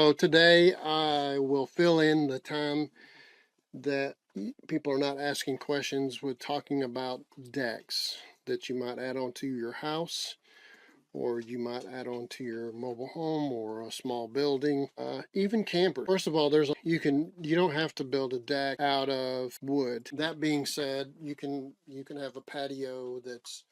So today I will fill in the time that people are not asking questions with talking about decks that you might add onto your house, or you might add on to your mobile home or a small building, even campers. First of all, you don't have to build a deck out of wood. That being said, you can have a patio that's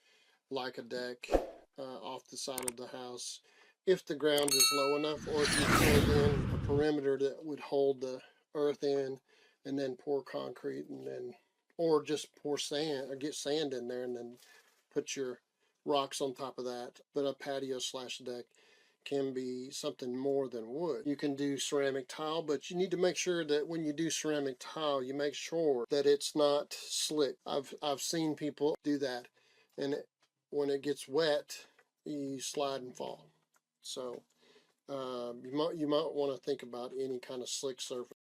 like a deck off the side of the house if the ground is low enough, or if you filled in a perimeter that would hold the earth in, and then pour concrete, and then, or just pour sand or get sand in there and then put your rocks on top of that. But a patio slash deck can be something more than wood. You can do ceramic tile, but you need to make sure that when you do ceramic tile, you make sure that it's not slick. I've seen people do that, and when it gets wet, you slide and fall. So you might want to think about any kind of slick surface.